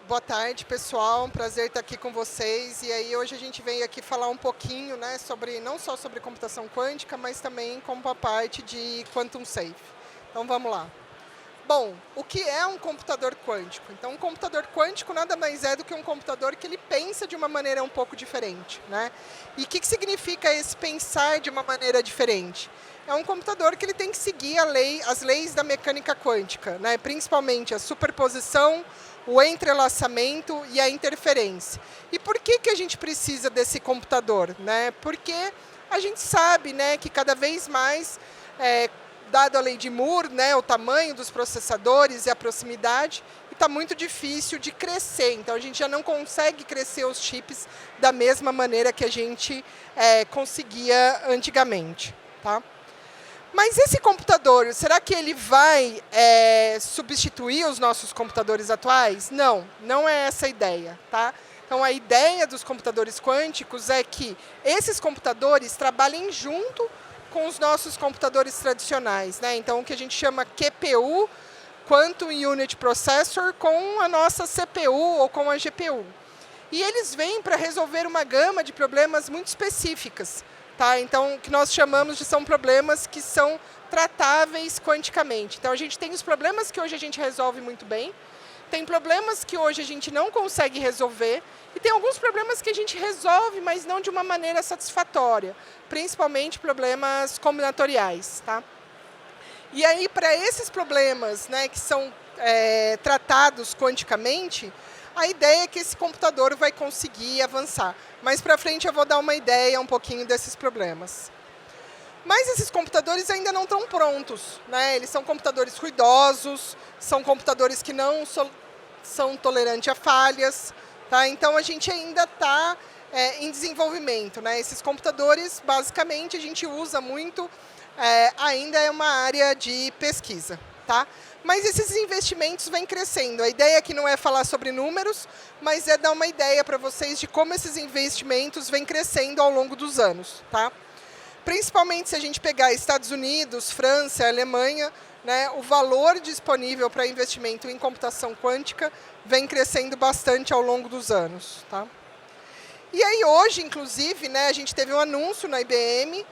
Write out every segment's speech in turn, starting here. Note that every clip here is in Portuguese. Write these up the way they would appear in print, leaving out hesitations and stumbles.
Boa tarde, pessoal. Um prazer estar aqui com vocês. E aí hoje a gente veio aqui falar um pouquinho, né, sobre não só sobre computação quântica, mas também como a parte de quantum safe. Então vamos lá. Bom, o que é um computador quântico? Então, um computador quântico nada mais é do que um computador que ele pensa de uma maneira um pouco diferente, né? E o que significa esse pensar de uma maneira diferente? É um computador que ele tem que seguir as leis da mecânica quântica, né? Principalmente a superposição, o entrelaçamento e a interferência. E por que a gente precisa desse computador, né? Porque a gente sabe, né, que cada vez mais, dado a lei de Moore, né, o tamanho dos processadores e a proximidade, está muito difícil de crescer. Então, a gente já não consegue crescer os chips da mesma maneira que a gente conseguia antigamente. Tá? Mas esse computador, será que ele vai substituir os nossos computadores atuais? Não, não é essa a ideia. Tá? Então, a ideia dos computadores quânticos é que esses computadores trabalhem junto com os nossos computadores tradicionais, né? Então, o que a gente chama QPU, Quantum Unit Processor, com a nossa CPU ou com a GPU. E eles vêm para resolver uma gama de problemas muito específicas. Tá? Então, o que nós chamamos de são problemas que são tratáveis quanticamente. Então, a gente tem os problemas que hoje a gente resolve muito bem, tem problemas que hoje a gente não consegue resolver, e tem alguns problemas que a gente resolve, mas não de uma maneira satisfatória, principalmente problemas combinatoriais. Tá? E aí, para esses problemas, né, que são tratados quanticamente, a ideia é que esse computador vai conseguir avançar. Mais para frente eu vou dar uma ideia um pouquinho desses problemas. Mas esses computadores ainda não estão prontos, né? Eles são computadores ruidosos, são computadores que não são tolerantes a falhas. Tá? Então, a gente ainda está em desenvolvimento. Né? Esses computadores, basicamente, a gente usa muito, ainda é uma área de pesquisa. Tá? Mas esses investimentos vêm crescendo. A ideia aqui não é falar sobre números, mas é dar uma ideia para vocês de como esses investimentos vêm crescendo ao longo dos anos. Tá? Principalmente se a gente pegar Estados Unidos, França, Alemanha, né, o valor disponível para investimento em computação quântica vem crescendo bastante ao longo dos anos. Tá? E aí hoje, inclusive, né, a gente teve um anúncio na IBM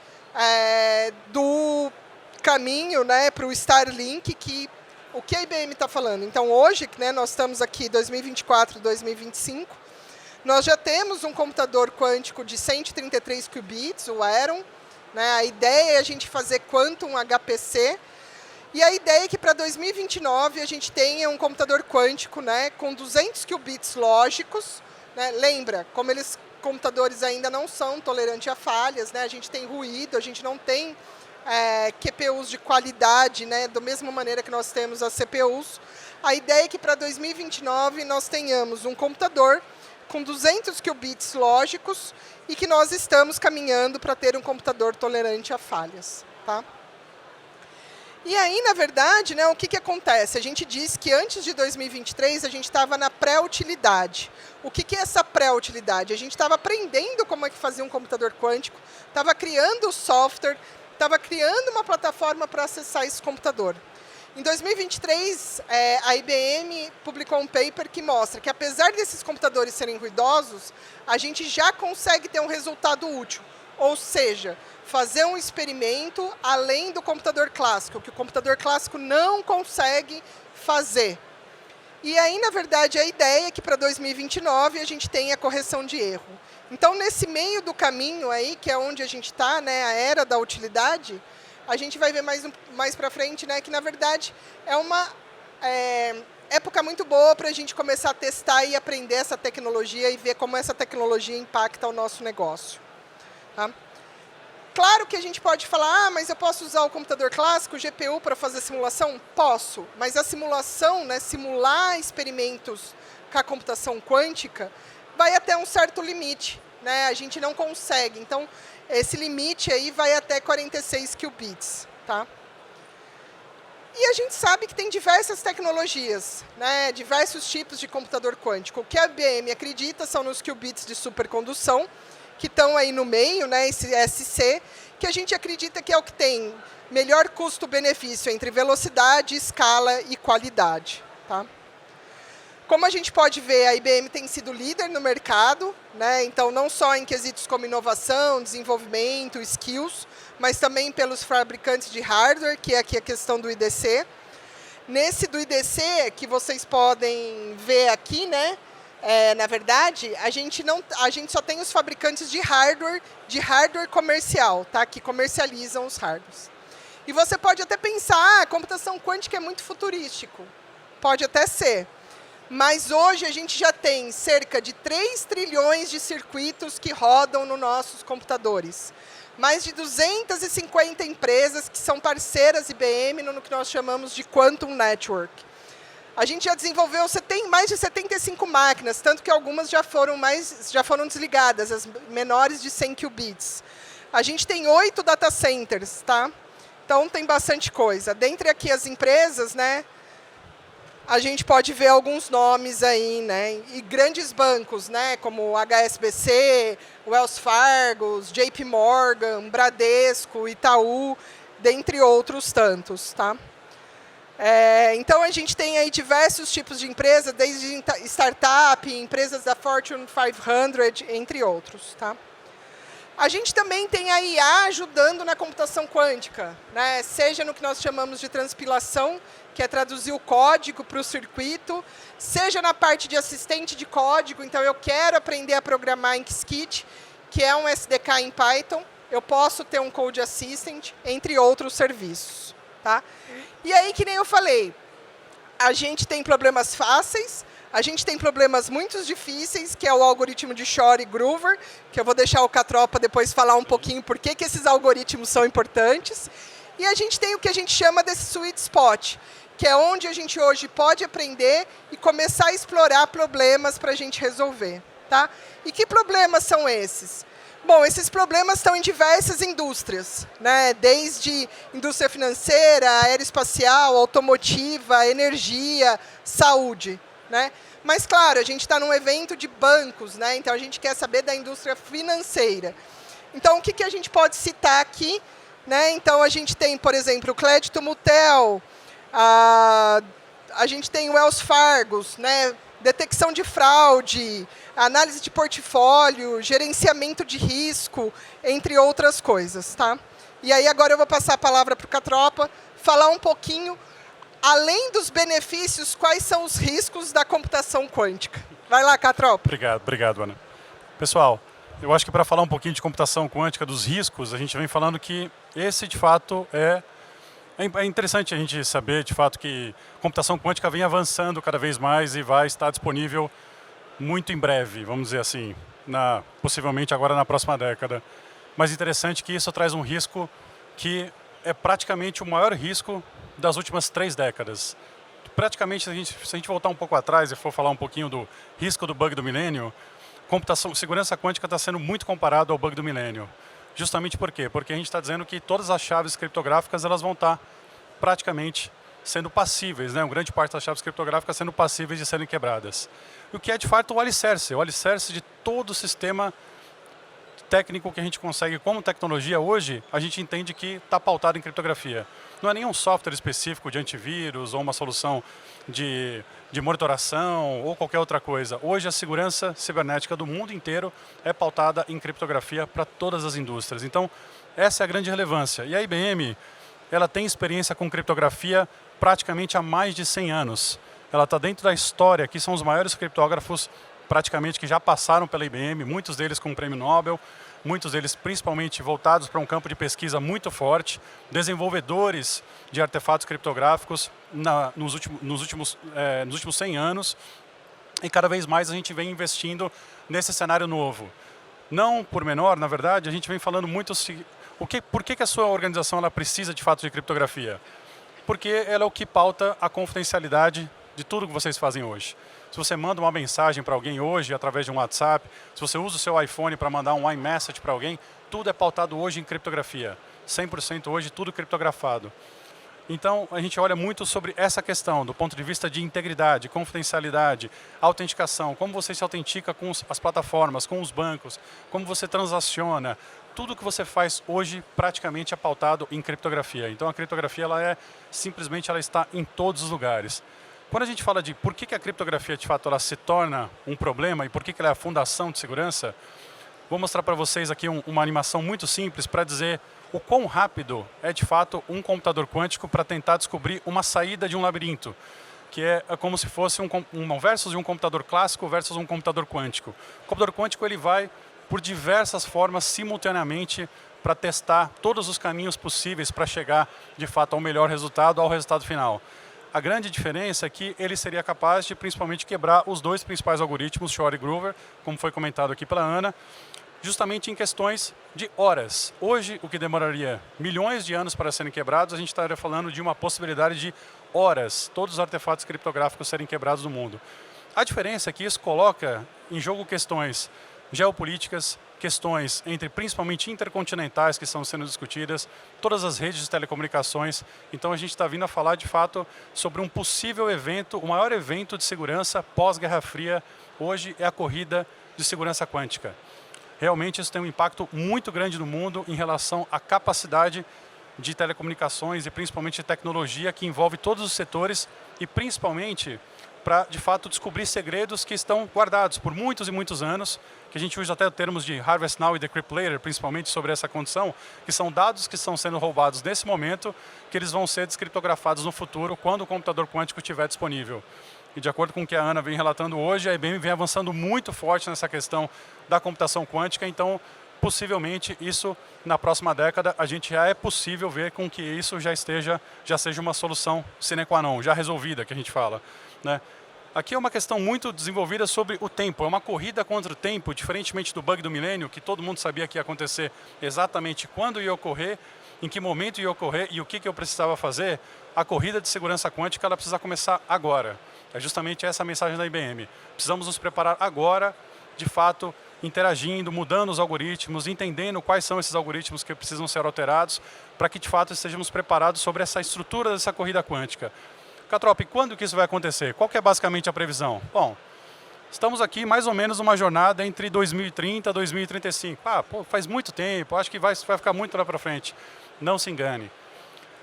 do caminho, né, para o Starlink, o que a IBM está falando. Então, hoje, né, nós estamos aqui em 2024, 2025, nós já temos um computador quântico de 133 qubits, o Aeron. Né, a ideia é a gente fazer Quantum HPC, e a ideia é que para 2029 a gente tenha um computador quântico, né, com 200 qubits lógicos. Né, lembra, como computadores ainda não são tolerantes a falhas, né, a gente tem ruído, a gente não tem QPUs de qualidade, né, da mesma maneira que nós temos as CPUs. A ideia é que para 2029 nós tenhamos um computador com 200 qubits lógicos e que nós estamos caminhando para ter um computador tolerante a falhas. Tá? E aí, na verdade, né, o que acontece? A gente diz que antes de 2023 a gente estava na pré-utilidade. O que é essa pré-utilidade? A gente estava aprendendo como é que fazia um computador quântico, estava criando o software, estava criando uma plataforma para acessar esse computador. Em 2023, a IBM publicou um paper que mostra que, apesar desses computadores serem ruidosos, a gente já consegue ter um resultado útil. Ou seja, fazer um experimento além do computador clássico, que o computador clássico não consegue fazer. E aí, na verdade, a ideia é que para 2029 a gente tenha correção de erro. Então, nesse meio do caminho aí, que é onde a gente está, né, a era da utilidade, a gente vai ver mais para frente, né, que, na verdade, é uma época muito boa para a gente começar a testar e aprender essa tecnologia e ver como essa tecnologia impacta o nosso negócio. Tá? Claro que a gente pode falar, mas eu posso usar o computador clássico, o GPU, para fazer simulação? Posso, mas a simulação, né, simular experimentos com a computação quântica, vai até um certo limite. Né? A gente não consegue. Então, esse limite aí vai até 46 qubits. Tá? E a gente sabe que tem diversas tecnologias, né? Diversos tipos de computador quântico. O que a IBM acredita são nos qubits de supercondução, que estão aí no meio, né? Esse SC, que a gente acredita que é o que tem melhor custo-benefício entre velocidade, escala e qualidade. Tá? Como a gente pode ver, a IBM tem sido líder no mercado, né? Então não só em quesitos como inovação, desenvolvimento, skills, mas também pelos fabricantes de hardware, que é aqui a questão do IDC. Nesse do IDC, que vocês podem ver aqui, né? Na verdade, a gente só tem os fabricantes de hardware comercial, tá? Que comercializam os hardwares. E você pode até pensar, computação quântica é muito futurístico. Pode até ser. Mas hoje a gente já tem cerca de 3 trilhões de circuitos que rodam nos nossos computadores. Mais de 250 empresas que são parceiras IBM no que nós chamamos de Quantum Network. A gente já desenvolveu mais de 75 máquinas, tanto que algumas já foram desligadas, as menores de 100 qubits. A gente tem 8 data centers, tá? Então tem bastante coisa. Dentre aqui as empresas, né? A gente pode ver alguns nomes aí, né? E grandes bancos, né? Como HSBC, Wells Fargo, JP Morgan, Bradesco, Itaú, dentre outros tantos, tá? Então a gente tem aí diversos tipos de empresas, desde startup, empresas da Fortune 500, entre outros, tá? A gente também tem a IA ajudando na computação quântica, né? Seja no que nós chamamos de transpilação, que é traduzir o código para o circuito, seja na parte de assistente de código, então eu quero aprender a programar em Qiskit, que é um SDK em Python, eu posso ter um Code Assistant, entre outros serviços. Tá? E aí, que nem eu falei, a gente tem problemas fáceis, a gente tem problemas muito difíceis, que é o algoritmo de Shor e Groover, que eu vou deixar o Catropa depois falar um pouquinho por que esses algoritmos são importantes. E a gente tem o que a gente chama desse sweet spot, que é onde a gente hoje pode aprender e começar a explorar problemas para a gente resolver. Tá? E que problemas são esses? Bom, esses problemas estão em diversas indústrias, né? Desde indústria financeira, aeroespacial, automotiva, energia, saúde. Né? Mas, claro, a gente está num evento de bancos, né? Então a gente quer saber da indústria financeira. Então, o que a gente pode citar aqui? Né? Então, a gente tem, por exemplo, o Crédito Mutuel, a gente tem o Wells Fargo, né? Detecção de fraude, análise de portfólio, gerenciamento de risco, entre outras coisas. Tá? E aí agora eu vou passar a palavra para o Catropa, falar um pouquinho, além dos benefícios, quais são os riscos da computação quântica. Vai lá, Catropa. Obrigado, Ana. Pessoal, eu acho que para falar um pouquinho de computação quântica, dos riscos, a gente vem falando que esse, de fato, é interessante a gente saber, de fato, que a computação quântica vem avançando cada vez mais e vai estar disponível muito em breve, vamos dizer assim, possivelmente agora na próxima década. Mas interessante que isso traz um risco que é praticamente o maior risco das últimas 3 décadas. Praticamente, se a gente voltar um pouco atrás e for falar um pouquinho do risco do bug do milênio, segurança quântica está sendo muito comparado ao bug do milênio. Justamente por quê? Porque a gente está dizendo que todas as chaves criptográficas elas vão estar praticamente sendo passíveis, né? Uma grande parte das chaves criptográficas sendo passíveis de serem quebradas. O que é, de fato, o alicerce de todo o sistema técnico que a gente consegue como tecnologia hoje, a gente entende que está pautado em criptografia. Não é nenhum software específico de antivírus ou uma solução de monitoração ou qualquer outra coisa. Hoje a segurança cibernética do mundo inteiro é pautada em criptografia para todas as indústrias. Então, essa é a grande relevância. E a IBM, ela tem experiência com criptografia praticamente há mais de 100 anos. Ela está dentro da história, que são os maiores criptógrafos praticamente que já passaram pela IBM, muitos deles com o Prêmio Nobel, muitos deles principalmente voltados para um campo de pesquisa muito forte, desenvolvedores de artefatos criptográficos nos últimos 100 anos, e cada vez mais a gente vem investindo nesse cenário novo. Não por menor, na verdade, a gente vem falando muito por que a sua organização ela precisa de fato de criptografia? Porque ela é o que pauta a confidencialidade de tudo que vocês fazem hoje. Se você manda uma mensagem para alguém hoje através de um WhatsApp, se você usa o seu iPhone para mandar um iMessage para alguém, tudo é pautado hoje em criptografia. 100% hoje, tudo criptografado. Então, a gente olha muito sobre essa questão, do ponto de vista de integridade, confidencialidade, autenticação, como você se autentica com as plataformas, com os bancos, como você transaciona. Tudo que você faz hoje praticamente é pautado em criptografia. Então, a criptografia ela simplesmente ela está em todos os lugares. Quando a gente fala de por que a criptografia, de fato, ela se torna um problema e por que ela é a fundação de segurança, vou mostrar para vocês aqui uma animação muito simples para dizer o quão rápido é, de fato, um computador quântico para tentar descobrir uma saída de um labirinto, que é como se fosse um versus de um computador clássico versus um computador quântico. O computador quântico ele vai por diversas formas simultaneamente para testar todos os caminhos possíveis para chegar, de fato, ao melhor resultado, ao resultado final. A grande diferença é que ele seria capaz de, principalmente, quebrar os dois principais algoritmos, Shor e Grover, como foi comentado aqui pela Ana, justamente em questões de horas. Hoje, o que demoraria milhões de anos para serem quebrados, a gente estaria falando de uma possibilidade de horas, todos os artefatos criptográficos serem quebrados no mundo. A diferença é que isso coloca em jogo questões geopolíticas, questões entre principalmente intercontinentais que estão sendo discutidas, todas as redes de telecomunicações. Então a gente está vindo a falar de fato sobre um possível evento, o maior evento de segurança pós-Guerra Fria, hoje é a corrida de segurança quântica. Realmente isso tem um impacto muito grande no mundo em relação à capacidade de telecomunicações e principalmente de tecnologia que envolve todos os setores e principalmente para, de fato, descobrir segredos que estão guardados por muitos e muitos anos, que a gente usa até termos de Harvest Now e Decrypt Later, principalmente sobre essa condição, que são dados que estão sendo roubados nesse momento, que eles vão ser descriptografados no futuro, quando o computador quântico estiver disponível. E de acordo com o que a Ana vem relatando hoje, a IBM vem avançando muito forte nessa questão da computação quântica, então, possivelmente, isso, na próxima década, a gente já é possível ver com que isso já seja uma solução sine qua non, já resolvida, que a gente fala, né? Aqui é uma questão muito desenvolvida sobre o tempo, é uma corrida contra o tempo, diferentemente do bug do milênio, que todo mundo sabia que ia acontecer exatamente quando ia ocorrer, em que momento ia ocorrer e o que eu precisava fazer. A corrida de segurança quântica ela precisa começar agora. É justamente essa a mensagem da IBM. Precisamos nos preparar agora, de fato, interagindo, mudando os algoritmos, entendendo quais são esses algoritmos que precisam ser alterados, para que, de fato, estejamos preparados sobre essa estrutura dessa corrida quântica. Catrop, quando que isso vai acontecer? Qual que é basicamente a previsão? Bom, estamos aqui mais ou menos uma jornada entre 2030 e 2035. Faz muito tempo, acho que vai ficar muito lá para frente. Não se engane.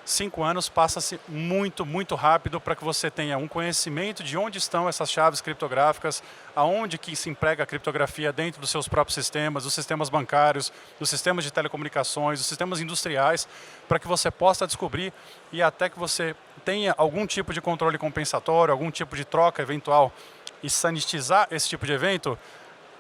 5 anos passa-se muito, muito rápido para que você tenha um conhecimento de onde estão essas chaves criptográficas, aonde que se emprega a criptografia dentro dos seus próprios sistemas, dos sistemas bancários, dos sistemas de telecomunicações, dos sistemas industriais, para que você possa descobrir e até que você tenha algum tipo de controle compensatório, algum tipo de troca eventual e sanitizar esse tipo de evento,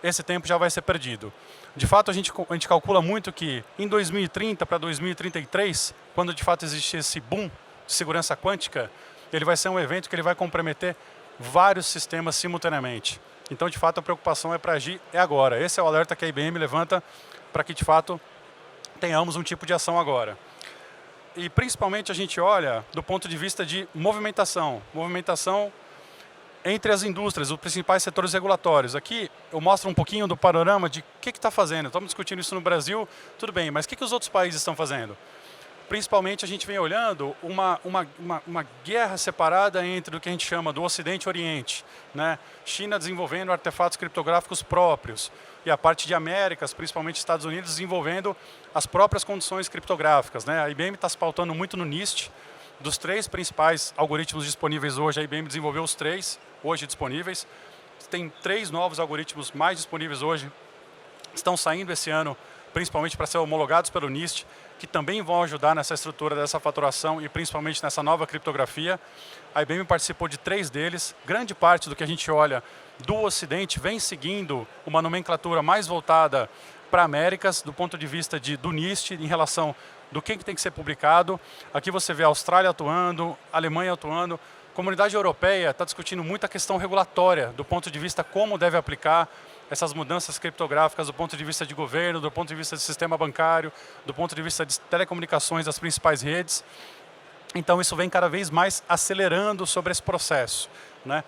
esse tempo já vai ser perdido. De fato, a gente calcula muito que em 2030 para 2033, quando de fato existir esse boom de segurança quântica, ele vai ser um evento que ele vai comprometer vários sistemas simultaneamente. Então, de fato, a preocupação é para agir agora. Esse é o alerta que a IBM levanta para que, de fato, tenhamos um tipo de ação agora. E, principalmente, a gente olha do ponto de vista de movimentação. Movimentação entre as indústrias, os principais setores regulatórios. Aqui eu mostro um pouquinho do panorama de o que está fazendo. Estamos discutindo isso no Brasil, tudo bem, mas o que os outros países estão fazendo? Principalmente a gente vem olhando uma guerra separada entre o que a gente chama do Ocidente e Oriente, né? China desenvolvendo artefatos criptográficos próprios e a parte de Américas, principalmente Estados Unidos, desenvolvendo as próprias condições criptográficas, né? A IBM está se pautando muito no NIST. Dos 3 principais algoritmos disponíveis hoje, a IBM desenvolveu os 3 hoje disponíveis. Tem 3 novos algoritmos mais disponíveis hoje, estão saindo esse ano, principalmente para ser homologados pelo NIST, que também vão ajudar nessa estrutura dessa faturação e principalmente nessa nova criptografia. A IBM participou de 3 deles. Grande parte do que a gente olha do Ocidente vem seguindo uma nomenclatura mais voltada para Américas, do ponto de vista do NIST, em relação do que tem que ser publicado. Aqui você vê a Austrália atuando, a Alemanha atuando. A comunidade europeia está discutindo muito a questão regulatória, do ponto de vista como deve aplicar essas mudanças criptográficas, do ponto de vista de governo, do ponto de vista do sistema bancário, do ponto de vista de telecomunicações das principais redes. Então isso vem cada vez mais acelerando sobre esse processo, né?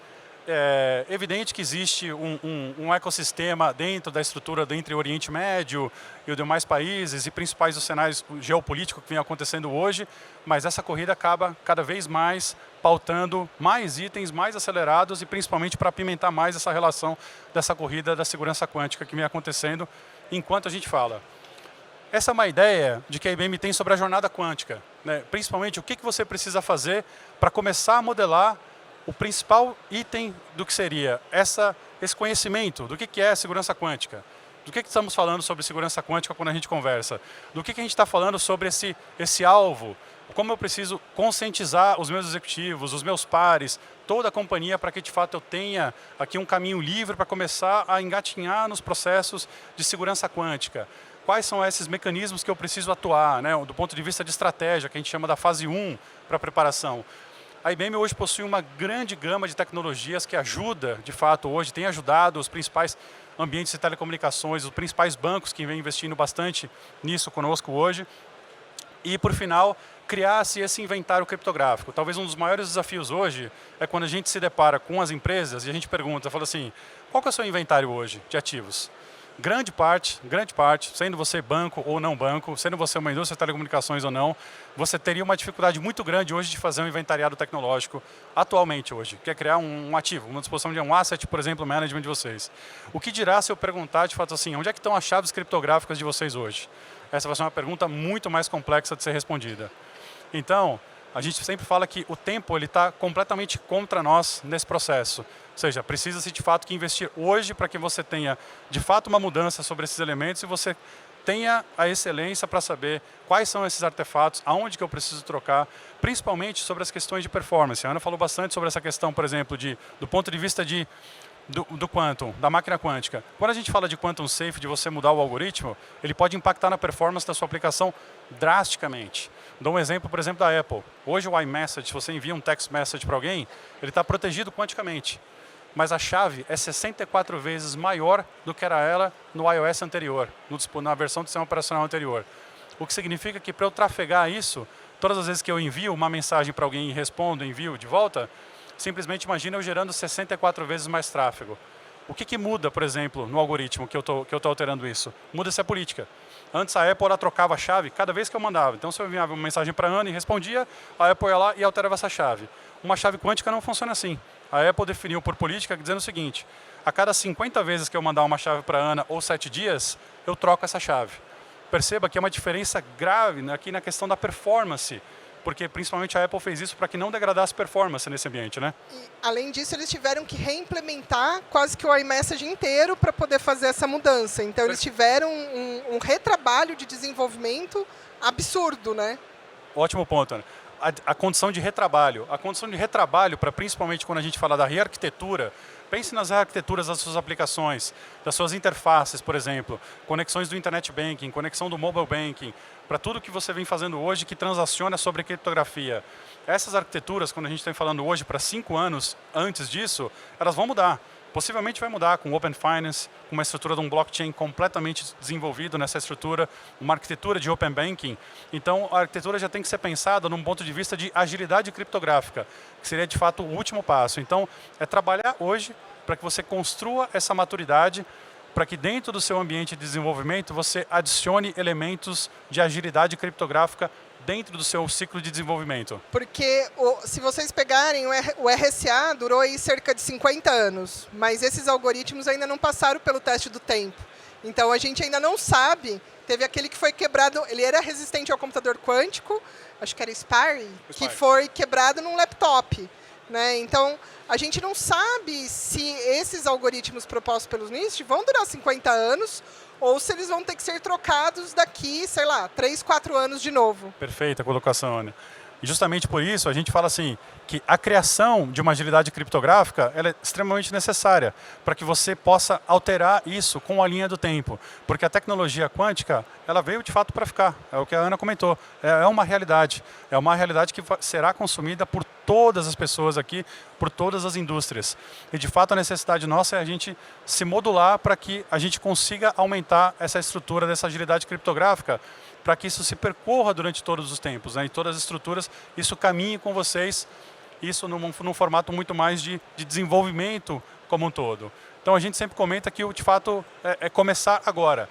É evidente que existe um ecossistema dentro da estrutura entre o Oriente Médio e os demais países e principais dos cenários geopolíticos que vem acontecendo hoje, mas essa corrida acaba cada vez mais pautando mais itens, mais acelerados e principalmente para apimentar mais essa relação dessa corrida da segurança quântica que vem acontecendo enquanto a gente fala. Essa é uma ideia de que a IBM tem sobre a jornada quântica, né? Principalmente o que você precisa fazer para começar a modelar o principal item do que seria esse conhecimento do que é segurança quântica. Do que estamos falando sobre segurança quântica quando a gente conversa? Do que a gente está falando sobre esse alvo? Como eu preciso conscientizar os meus executivos, os meus pares, toda a companhia para que de fato eu tenha aqui um caminho livre para começar a engatinhar nos processos de segurança quântica? Quais são esses mecanismos que eu preciso atuar, né, do ponto de vista de estratégia, que a gente chama da fase 1 para a preparação? A IBM hoje possui uma grande gama de tecnologias que ajuda, de fato, hoje tem ajudado os principais ambientes de telecomunicações, os principais bancos que vêm investindo bastante nisso conosco hoje. E, por final, criar-se esse inventário criptográfico. Talvez um dos maiores desafios hoje é quando a gente se depara com as empresas e a gente pergunta, fala assim, qual que é o seu inventário hoje de ativos? Grande parte, sendo você banco ou não banco, sendo você uma indústria de telecomunicações ou não, você teria uma dificuldade muito grande hoje de fazer um inventariado tecnológico atualmente hoje, que é criar um ativo, uma disposição de um asset, por exemplo, management de vocês. O que dirá se eu perguntar de fato assim, onde é que estão as chaves criptográficas de vocês hoje? Essa vai ser uma pergunta muito mais complexa de ser respondida. Então, a gente sempre fala que o tempo está completamente contra nós nesse processo. Ou seja, precisa-se de fato que investir hoje para que você tenha de fato uma mudança sobre esses elementos e você tenha a excelência para saber quais são esses artefatos, aonde que eu preciso trocar, principalmente sobre as questões de performance. A Ana falou bastante sobre essa questão, por exemplo, do ponto de vista do quantum, da máquina quântica. Quando a gente fala de quantum safe, de você mudar o algoritmo, ele pode impactar na performance da sua aplicação drasticamente. Dou um exemplo, por exemplo, da Apple. Hoje o iMessage, se você envia um text message para alguém, ele está protegido quanticamente. Mas a chave é 64 vezes maior do que era ela no iOS anterior, na versão do sistema operacional anterior. O que significa que para eu trafegar isso, todas as vezes que eu envio uma mensagem para alguém e respondo, envio de volta, simplesmente imagina eu gerando 64 vezes mais tráfego. O que muda, por exemplo, no algoritmo que eu tô alterando isso? Muda-se a política. Antes a Apple ela trocava a chave cada vez que eu mandava. Então se eu enviava uma mensagem para a Ana e respondia, a Apple ia lá e alterava essa chave. Uma chave quântica não funciona assim. A Apple definiu por política dizendo o seguinte, a cada 50 vezes que eu mandar uma chave para a Ana ou 7 dias, eu troco essa chave. Perceba que é uma diferença grave aqui na questão da performance, porque principalmente a Apple fez isso para que não degradasse performance nesse ambiente, né? E, além disso, eles tiveram que reimplementar quase que o iMessage inteiro para poder fazer essa mudança. Então, eles tiveram um retrabalho de desenvolvimento absurdo, né? Ótimo ponto, Ana. A condição de retrabalho. A condição de retrabalho, para principalmente quando a gente fala da rearquitetura, pense nas rearquiteturas das suas aplicações, das suas interfaces, por exemplo, conexões do Internet Banking, conexão do Mobile Banking, para tudo que você vem fazendo hoje que transaciona sobre criptografia. Essas arquiteturas, quando a gente está falando hoje para 5 anos antes disso, elas vão mudar. Possivelmente vai mudar com Open Finance, com uma estrutura de um blockchain completamente desenvolvido nessa estrutura, uma arquitetura de Open Banking. Então, a arquitetura já tem que ser pensada num ponto de vista de agilidade criptográfica, que seria, de fato, o último passo. Então, é trabalhar hoje para que você construa essa maturidade, para que dentro do seu ambiente de desenvolvimento você adicione elementos de agilidade criptográfica dentro do seu ciclo de desenvolvimento. Porque se vocês pegarem, o RSA durou aí cerca de 50 anos, mas esses algoritmos ainda não passaram pelo teste do tempo. Então, a gente ainda não sabe. Teve aquele que foi quebrado, ele era resistente ao computador quântico, acho que era Spire, que foi quebrado num laptop. Né? Então, a gente não sabe se esses algoritmos propostos pelos NIST vão durar 50 anos ou se eles vão ter que ser trocados daqui, sei lá, 3, 4 anos de novo. Perfeita colocação, Ana. E justamente por isso a gente fala assim, que a criação de uma agilidade criptográfica ela é extremamente necessária para que você possa alterar isso com a linha do tempo. Porque a tecnologia quântica, ela veio de fato para ficar. É o que a Ana comentou. É uma realidade. É uma realidade que será consumida por todas as pessoas aqui, por todas as indústrias. E de fato a necessidade nossa é a gente se modular para que a gente consiga aumentar essa estrutura dessa agilidade criptográfica para que isso se percorra durante todos os tempos, né? Em todas as estruturas, isso caminhe com vocês, isso num formato muito mais de desenvolvimento como um todo. Então a gente sempre comenta que de fato é começar agora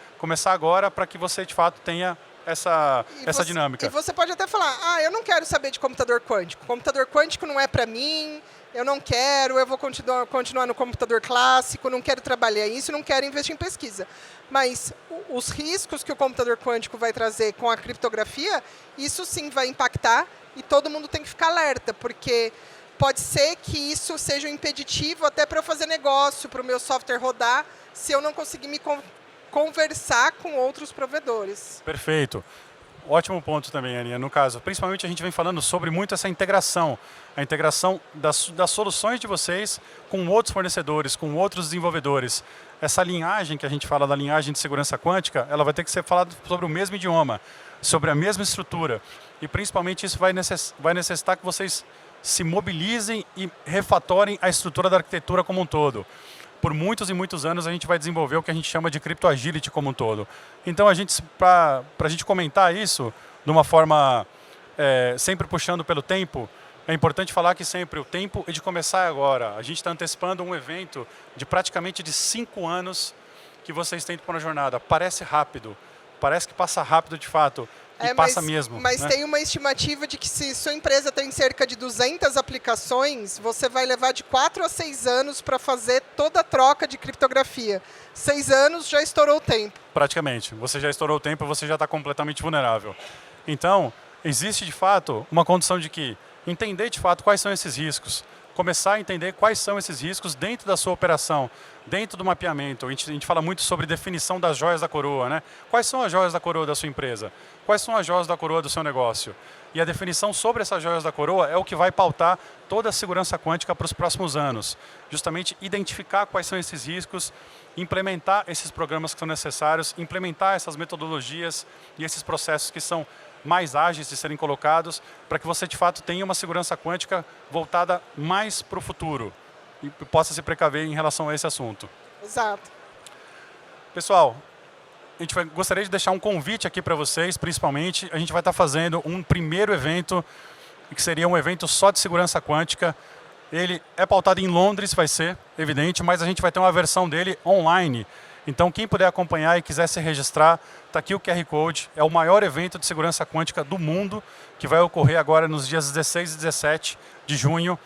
para que você de fato tenha essa dinâmica. E você pode até falar, eu não quero saber de computador quântico. Computador quântico não é para mim, eu não quero, eu vou continuar no computador clássico, não quero trabalhar isso, não quero investir em pesquisa. Mas os riscos que o computador quântico vai trazer com a criptografia, isso sim vai impactar e todo mundo tem que ficar alerta, porque pode ser que isso seja um impeditivo até para eu fazer negócio, para o meu software rodar, se eu não conseguir me conversar com outros provedores. Perfeito. Ótimo ponto também, Aninha. No caso, principalmente a gente vem falando sobre muito essa integração. A integração das soluções de vocês com outros fornecedores, com outros desenvolvedores. Essa linhagem que a gente fala da linhagem de segurança quântica, ela vai ter que ser falada sobre o mesmo idioma, sobre a mesma estrutura. E principalmente isso vai necessitar que vocês se mobilizem e refatorem a estrutura da arquitetura como um todo. Por muitos e muitos anos a gente vai desenvolver o que a gente chama de CryptoAgility como um todo. Então, para a gente comentar isso de uma forma sempre puxando pelo tempo, é importante falar que sempre o tempo é de começar agora. A gente está antecipando um evento de praticamente de 5 anos que vocês têm para uma jornada. Parece rápido, parece que passa rápido de fato. E passa mesmo. Mas né? Tem uma estimativa de que se sua empresa tem cerca de 200 aplicações, você vai levar de 4 a 6 anos para fazer toda a troca de criptografia. 6 anos já estourou o tempo. Praticamente. Você já estourou o tempo, você já está completamente vulnerável. Então, existe de fato uma condição de que entender de fato quais são esses riscos, começar a entender quais são esses riscos dentro da sua operação, dentro do mapeamento. A gente fala muito sobre definição das joias da coroa, né? Quais são as joias da coroa da sua empresa? Quais são as joias da coroa do seu negócio? E a definição sobre essas joias da coroa é o que vai pautar toda a segurança quântica para os próximos anos. Justamente identificar quais são esses riscos, implementar esses programas que são necessários, implementar essas metodologias e esses processos que são mais ágeis de serem colocados para que você de fato tenha uma segurança quântica voltada mais para o futuro e possa se precaver em relação a esse assunto. Exato. Pessoal, gostaria de deixar um convite aqui para vocês, principalmente. A gente vai estar fazendo um primeiro evento, que seria um evento só de segurança quântica. Ele é pautado em Londres, vai ser, evidente, mas a gente vai ter uma versão dele online. Então, quem puder acompanhar e quiser se registrar, está aqui o QR Code. É o maior evento de segurança quântica do mundo, que vai ocorrer agora nos dias 16 e 17 de junho,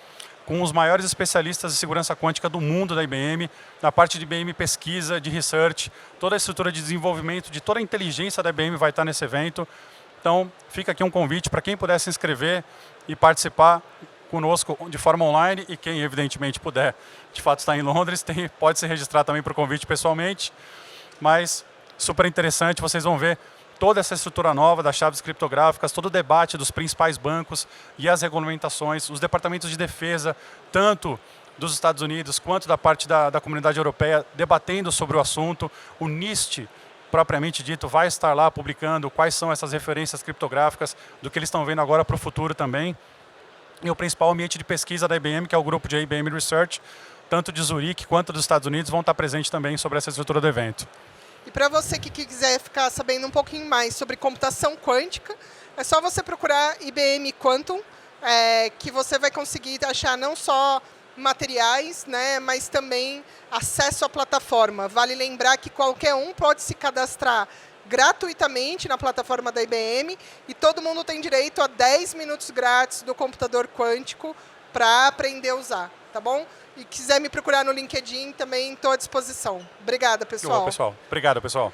com os maiores especialistas de segurança quântica do mundo da IBM, na parte de IBM pesquisa, de research, toda a estrutura de desenvolvimento, de toda a inteligência da IBM vai estar nesse evento. Então, fica aqui um convite para quem puder se inscrever e participar conosco de forma online, e quem evidentemente puder, de fato estar em Londres, pode se registrar também para o convite pessoalmente, mas super interessante, vocês vão ver toda essa estrutura nova das chaves criptográficas, todo o debate dos principais bancos e as regulamentações, os departamentos de defesa, tanto dos Estados Unidos quanto da parte da comunidade europeia, debatendo sobre o assunto. O NIST, propriamente dito, vai estar lá publicando quais são essas referências criptográficas do que eles estão vendo agora para o futuro também. E o principal ambiente de pesquisa da IBM, que é o grupo de IBM Research, tanto de Zurique quanto dos Estados Unidos, vão estar presentes também sobre essa estrutura do evento. E para você que quiser ficar sabendo um pouquinho mais sobre computação quântica, é só você procurar IBM Quantum, que você vai conseguir achar não só materiais, né, mas também acesso à plataforma. Vale lembrar que qualquer um pode se cadastrar gratuitamente na plataforma da IBM e todo mundo tem direito a 10 minutos grátis do computador quântico para aprender a usar, tá bom? E quiser me procurar no LinkedIn, também estou à disposição. Obrigada, pessoal. Pessoal. Obrigado, pessoal.